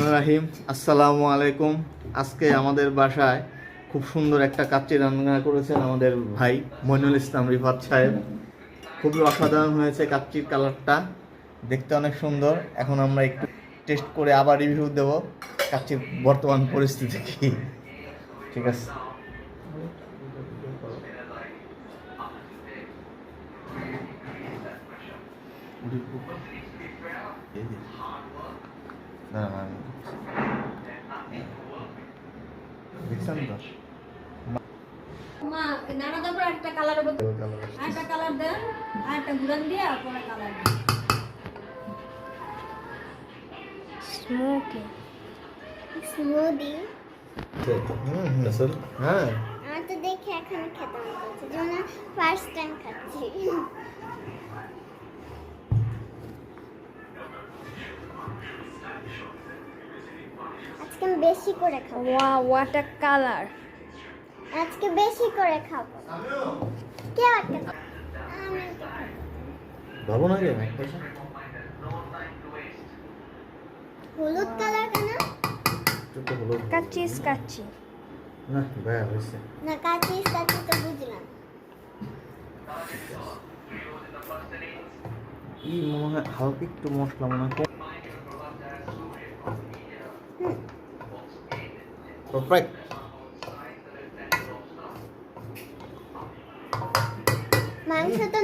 রহমানির রহিম। আসসালামু আলাইকুম। আজকে আমাদের বাসায় খুব সুন্দর একটা কাচ্চি রান্না করেছেন আমাদের ভাই মইনুল ইসলাম রিফাত সাহেব। খুবই অসাধারণ হয়েছে, কাচ্চির কালারটা দেখতে অনেক সুন্দর। এখন আমরা একটু টেস্ট করে আবার রিভিউ দেব কাচ্চির বর্তমান পরিস্থিতি কি। ঠিক আছে, দেখছেন তো মা নানা দাবার একটা কালার হবে, একটা কালার দেন আর একটা গুড়ান দিয়ে পরে কালার দেন। স্মোকি স্মুদি আসল হ্যাঁ আমার তো দেখে এখন খেতে মন করছে, যেন ফার্স্ট টাইম খাচ্ছি। আজকে আমি বেশি করে খাবো। Wow, what a colour! আজকে বেশি করে খাবো। কে একটা খাবো? আমি একটা খাবো। ভালো না রে হলুদ কালার কেন? একটু হলুদ কাচ্চি ইজ কাচ্চি। না ভাই হয়েছে। না কাঁচি কাঁচি তো বুঝলাম। ই মনে হয় হালকা একটু মশলা মনে হয় পারফেক্ট। মাংস তো